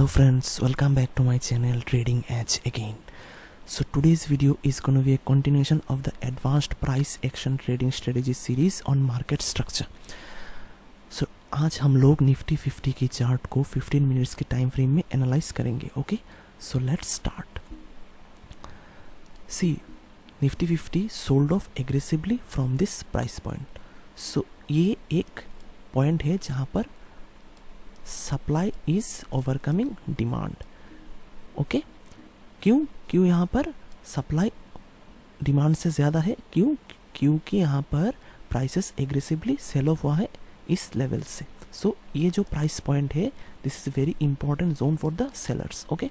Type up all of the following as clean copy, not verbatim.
friends, welcome back to my channel Trading Edge again. So today's video is going to be a continuation of the advanced price action trading strategy series on market structure. So आज हम लोग Nifty 50 की chart को 15 minutes के time frame में analyse करेंगे. Okay, so let's start. See Nifty 50 sold off aggressively from this price point. So ये एक पॉइंट है जहाँ पर supply is overcoming demand. Okay, क्यों यहाँ पर सप्लाई डिमांड से ज़्यादा है? क्योंकि यहाँ पर प्राइसेस एग्रेसिवली सेल ऑफ हुआ है इस लेवल से. सो ये जो प्राइस पॉइंट है this is very important zone for the sellers. Okay,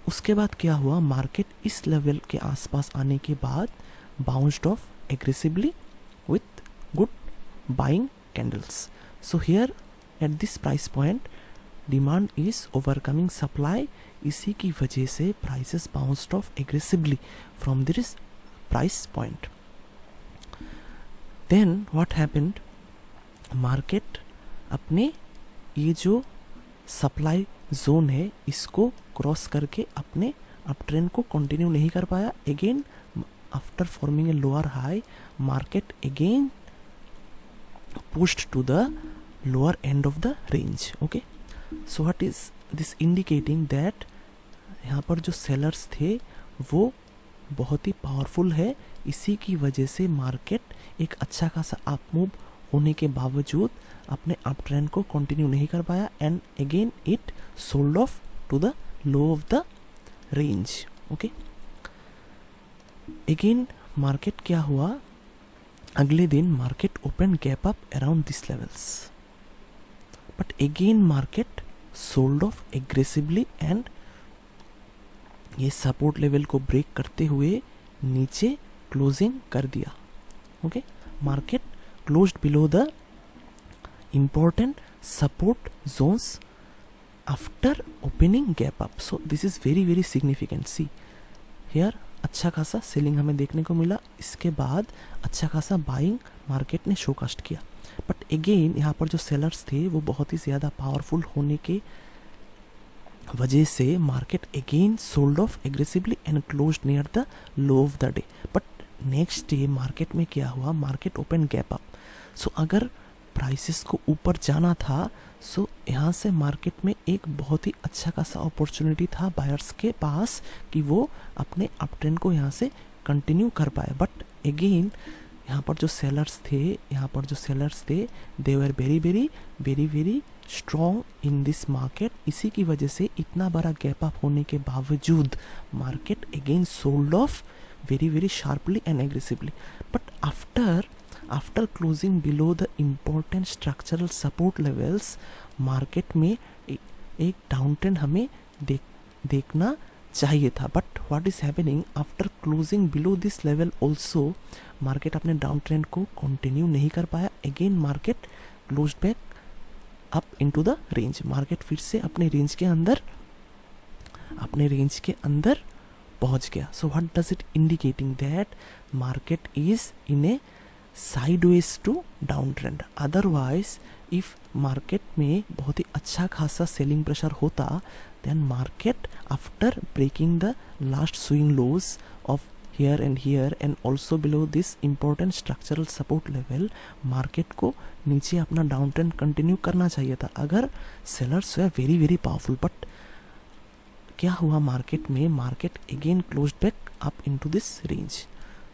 उसके बाद क्या हुआ, मार्केट इस लेवल के आसपास आने के बाद bounced off aggressively with good buying candles. So here at this price point demand is overcoming supply. इसी की वजह से prices bounced off aggressively from this price point. Then what happened, market अपने ये जो सप्लाई जोन है इसको cross करके अपने अप ट्रेंड को कंटिन्यू नहीं कर पाया. Again after forming a lower high, market again pushed to the lower end of the range. Okay, so what is this indicating that यहाँ पर जो सेलर्स थे वो बहुत ही पावरफुल है. इसी की वजह से मार्केट एक अच्छा खासा अप मूव होने के बावजूद अपने अप ट्रेंड को कंटिन्यू नहीं कर पाया and again it sold off to the low of the range. Okay, again market क्या हुआ, अगले दिन market open gap up around this levels but again market sold off aggressively and ये support level को break करते हुए नीचे closing कर दिया. Okay, market closed below the important support zones after opening gap up. So this is very very significant. See here अच्छा खासा selling हमें देखने को मिला. इसके बाद अच्छा खासा बाइंग मार्केट ने शोकास्ट किया. बट अगेन यहाँ पर जो सेलर्स थे वो बहुत ही ज़्यादा पावरफुल होने के वजह से market again sold off aggressively and closed near the low of the day. But next day market में क्या हुआ, मार्केट ओपन गैप अप. सो अगर प्राइसेस को ऊपर जाना था सो यहाँ से मार्केट में एक बहुत ही अच्छा खासा अपॉर्चुनिटी था बायर्स के पास कि वो अपने अप ट्रेंड को यहाँ से कंटिन्यू कर पाए. बट अगेन यहाँ पर जो सेलर्स थे they were very strong in this market. इसी की वजह से इतना बड़ा गैप अप होने के बावजूद market again sold off very sharply and aggressively. But after closing below the important structural support levels market में एक डाउन ट्रेंड हमें देखना चाहिए था. But what is happening, after closing below this level also market अपने down trend को continue नहीं कर पाया. Again market closed back up into the range. Market फिर से अपने रेंज के अंदर पहुंच गया. सो what does it indicating, that market is in a sideways to down trend. Otherwise if market में बहुत ही अच्छा खासा सेलिंग प्रेशर होता then market after breaking the last swing lows off here and also below this important structural support level market को नीचे अपना down trend continue करना चाहिए था अगर sellers way very powerful. But क्या हुआ मार्केट में, market again closed back up into this range.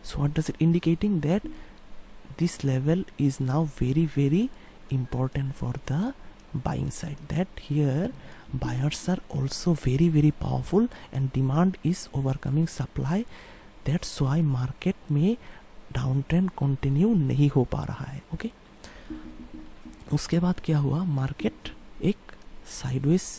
So what does it indicating, that this level is now very important for the buying side, that here buyers are also very powerful and demand is overcoming supply. That's why market में downtrend continue नहीं हो पा रहा है. Okay, उसके बाद क्या हुआ, मार्केट एक साइडवेज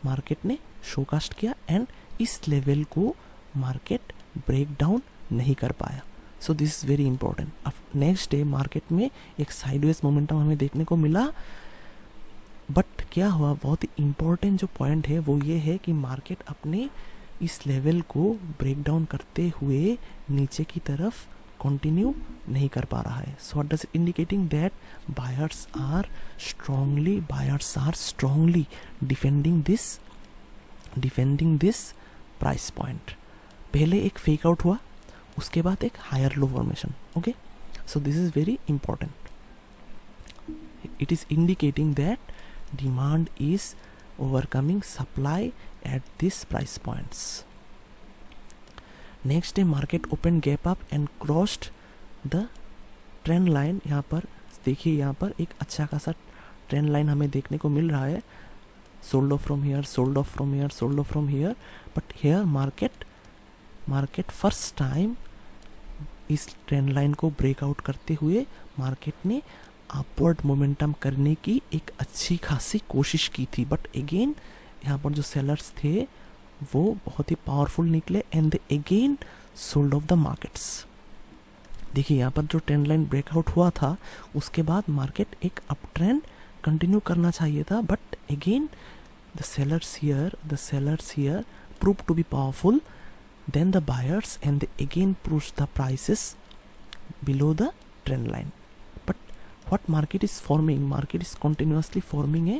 मार्केट ने शोकास्ट किया एंड इस लेवल को मार्केट ब्रेक डाउन नहीं कर पाया. So this is very important. अब नेक्स्ट डे मार्केट में एक साइडवेज मोमेंटम हमें देखने को मिला. बट क्या हुआ, बहुत ही इंपॉर्टेंट जो पॉइंट है वो ये है कि मार्केट अपने इस लेवल को ब्रेक डाउन करते हुए नीचे की तरफ कंटिन्यू नहीं कर पा रहा है. So what does indicating, that buyers are strongly defending this defending this price point. पहले एक फेक आउट हुआ, उसके बाद एक higher low formation. Okay, so this is very important. It is indicating that demand is overcoming supply at these price points. Next day market opened gap up and crossed the trend line. यहाँ पर देखिए, यहाँ पर एक अच्छा खासा trend line हमें देखने को मिल रहा है. sold off from here, sold off from here, sold off from here, but here market first time इस ट्रेंड लाइन को ब्रेकआउट करते हुए मार्केट ने अपवर्ड मोमेंटम करने की एक अच्छी खासी कोशिश की थी. बट अगेन यहाँ पर जो सेलर्स थे वो बहुत ही पावरफुल निकले and they again sold off the markets. देखिए यहाँ पर जो ट्रेंड लाइन ब्रेकआउट हुआ था उसके बाद मार्केट एक अप ट्रेंड कंटिन्यू करना चाहिए था. But again the sellers here prove to be powerful then the buyers and they again push the prices below the trend line. What market is forming? Market is continuously forming a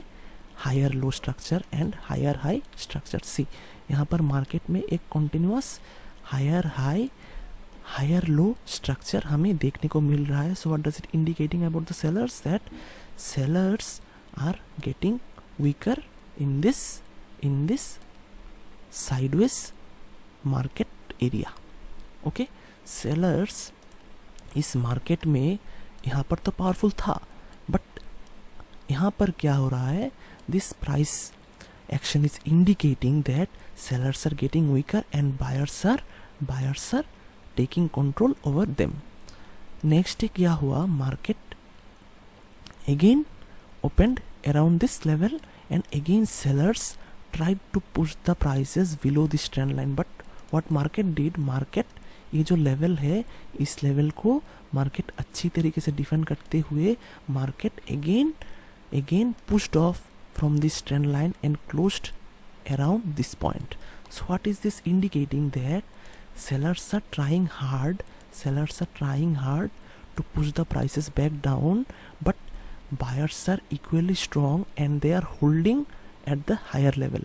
higher low structure and higher high structure. See, यहाँ पर market में एक continuous higher high higher low structure हमें देखने को मिल रहा है. So what does it indicating about the sellers? That sellers are getting weaker in this sideways market area. Okay, sellers इस मार्केट में यहाँ पर तो पावरफुल था, बट यहाँ पर क्या हो रहा है, this price action is indicating that sellers are getting weaker and buyers are taking control over them. Next day क्या हुआ, market again opened around this level and again sellers tried to push the prices below this trend line. But what market did, market ये जो level है इस level को market अच्छी तरीके से डिफेंड करते हुए market again pushed of from this trend line and closed around this point. So what is this indicating that sellers are trying hard to push the prices back down, but buyers are equally strong and they are holding at the higher level.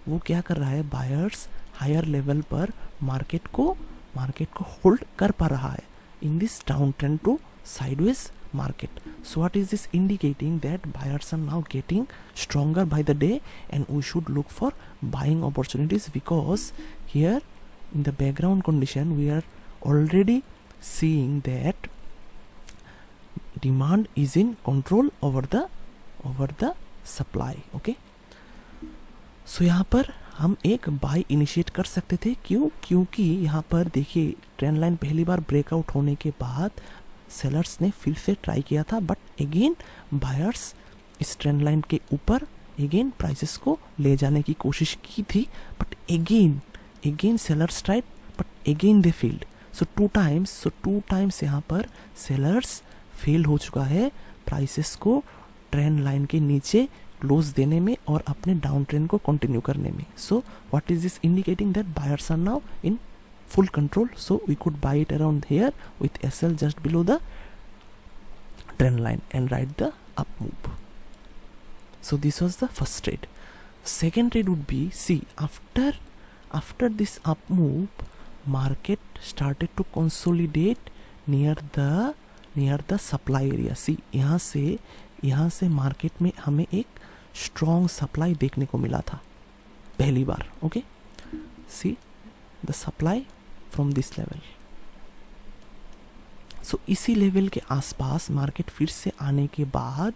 वो क्या कर रहा है, buyers higher level पर market को hold कर पा रहा है in this downtrend to sideways market. So what is this indicating? That buyers are now getting stronger by the day and we should look for buying opportunities, because here in the background condition we are already seeing that demand is in control over the supply. Okay, so यहाँ पर हम एक bye initiate कर सकते थे. क्योंकि यहाँ पर देखिए ट्रेंड लाइन पहली बार ब्रेकआउट होने के बाद सेलर्स ने फिर से ट्राई किया था, बट अगेन बायर्स इस ट्रेंड लाइन के ऊपर अगेन प्राइसेस को ले जाने की कोशिश की थी. But again sellers tried but again they failed. So two times यहाँ पर सेलर्स फेल हो चुका है प्राइसेस को ट्रेंड लाइन के नीचे क्लोज देने में और अपने डाउन ट्रेंड को कंटिन्यू करने में. So what is this indicating? That buyers are now in full control. So we could buy it around here with SL just below the trend line and ride the up move. So this was the first trade. Second trade would be, see, after this up move market started to consolidate near the supply area. See, यहाँ से market में हमें एक strong supply देखने को मिला था पहली बार. Okay, see the supply from this level. So इसी लेवल के आसपास मार्केट फिर से आने के बाद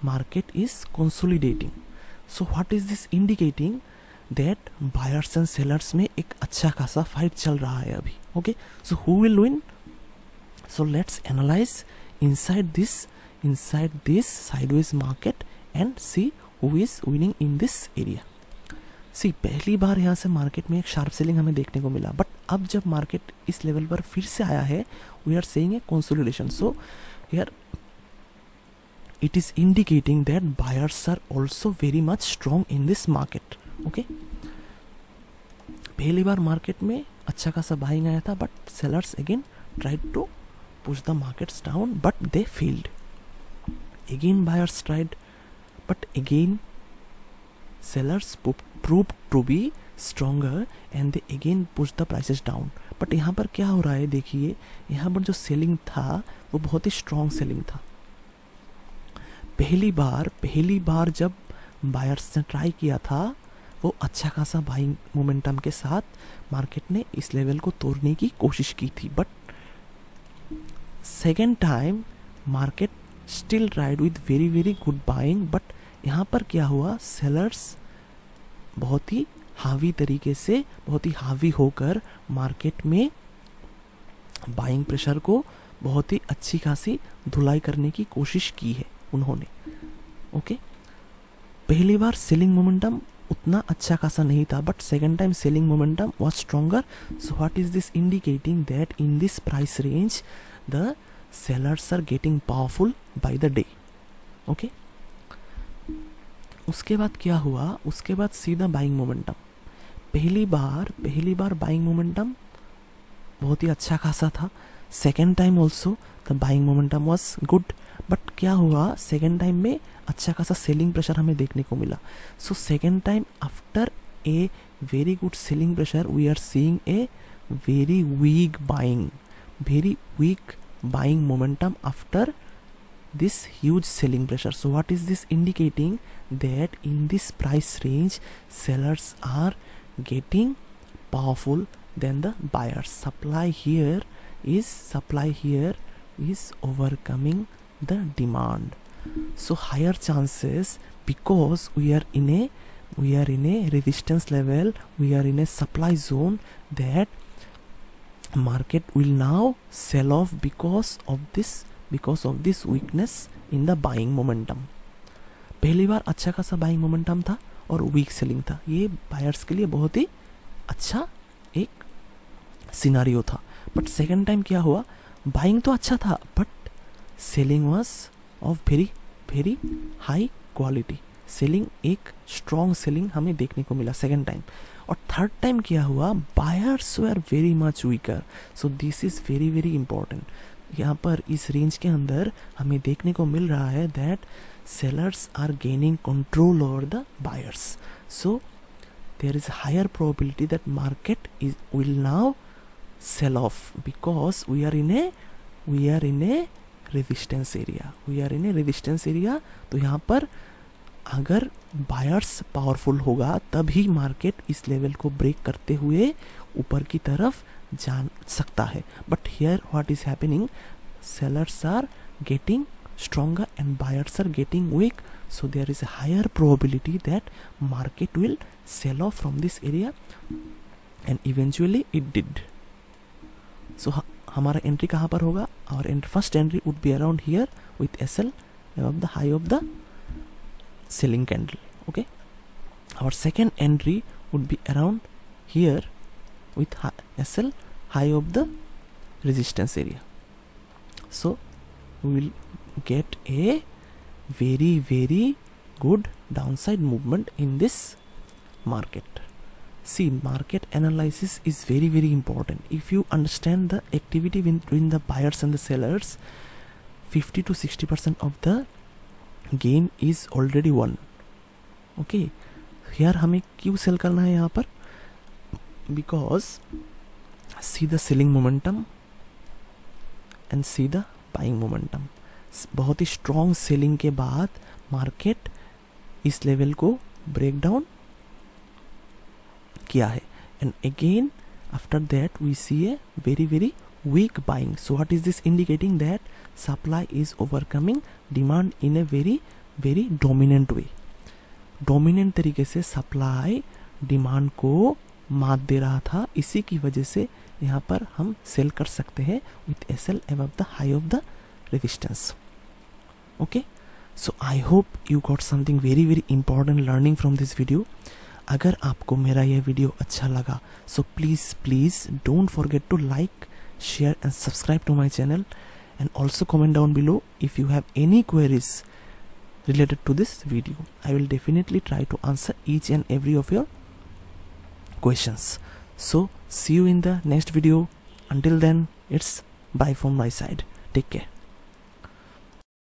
market is consolidating. So what is this indicating? That buyers and sellers में एक अच्छा खासा फाइट चल रहा है अभी. Okay, so who will win? So let's analyse inside this sideways market and see who is winning in this area. See, पहली बार यहाँ से मार्केट में एक शार्प सेलिंग हमें देखने को मिला, बट अब जब मार्केट इस लेवल पर फिर से आया है we are saying a consolidation. So here it is indicating that buyers are also very much strong in this market. Okay, पहली बार मार्केट में अच्छा खासा बाइंग आया था, but sellers again tried to push the markets down, but they failed. Again buyers tried, but again sellers proved to be stronger and they again pushed the prices down. But यहाँ पर क्या हो रहा है देखिए, यहाँ पर जो सेलिंग था वो बहुत ही स्ट्रॉन्ग सेलिंग था. पहली बार जब बायर्स ने ट्राई किया था वो अच्छा खासा बाइंग मोमेंटम के साथ मार्केट ने इस लेवल को तोड़ने की कोशिश की थी. But second time market still tried with very very good buying. But यहाँ पर क्या हुआ, सेलर्स बहुत ही हावी तरीके से, बहुत ही हावी होकर मार्केट में बाइंग प्रेशर को बहुत ही अच्छी खासी धुलाई करने की कोशिश की है उन्होंने. ओके, पहली बार सेलिंग मोमेंटम उतना अच्छा खासा नहीं था, but second time selling momentum was stronger. So what is this indicating? That in this price range the sellers are getting powerful by the day. Okay, उसके बाद क्या हुआ, उसके बाद सीधा बाइंग मोमेंटम. पहली बार बाइंग मोमेंटम बहुत ही अच्छा खासा था. Second time also the buying momentum was good. But क्या हुआ, सेकेंड टाइम में अच्छा खासा सेलिंग प्रेशर हमें देखने को मिला. So second time after a very good selling pressure we are seeing a very weak buying momentum after this huge selling pressure. So what is this indicating? That in this price range sellers are getting powerful than the buyers. Supply here is overcoming the demand. So higher chances, because we are in a resistance level, we are in a supply zone, that market will now sell off because of this weakness in the buying momentum. पहली बार अच्छा खासा buying momentum था और week selling था. ये buyers के लिए बहुत ही अच्छा एक सिनारियो था. बट सेकेंड टाइम क्या हुआ, बाइंग तो अच्छा था but selling was of very very high quality. Selling एक स्ट्रॉन्ग सेलिंग हमें देखने को मिला सेकेंड टाइम. और थर्ड टाइम क्या हुआ, buyers were very much weaker. So this is very very important. यहाँ पर इस रेंज के अंदर हमें देखने को मिल रहा है that sellers are gaining control over the buyers. So there is higher probability that market will now sell off because we are in a resistance area. तो यहाँ पर अगर बायर्स पावरफुल होगा तभी मार्केट इस लेवल को ब्रेक करते हुए ऊपर की तरफ जा सकता है. But here what is happening, sellers are getting stronger and buyers are getting weak. So there is a higher probability that market will sell off from this area, and eventually it did. So हमारा entry कहाँ पर होगा, our first entry would be around here with SL above the high of the selling candle. Okay, our second entry would be around here with SL high of the resistance area. So we will get a very very good downside movement in this market. See, market analysis is very very important. If you understand the activity between the buyers and the sellers, 50 to 60% of the game is already won. Okay, here हमें क्यों cell करना है यहाँ पर, because see the selling momentum and see the buying momentum. बहुत ही strong selling के बाद market इस लेवल को ब्रेक डाउन किया है, and again after that we see a very very weak buying. So what is this indicating, that supply is overcoming demand in a very very dominant way. Dominant तरीके से supply demand को मात दे रहा था. इसी की वजह से यहाँ पर हम सेल कर सकते हैं with SL above the high of the resistance. Okay, so I hope you got something very very important learning from this video. अगर आपको मेरा यह वीडियो अच्छा लगा, so please don't forget to like, share and subscribe to my channel, and also comment down below if you have any queries related to this video. I will definitely try to answer each and every of your questions. So see you in the next video. Until then, it's bye from my side. Take care.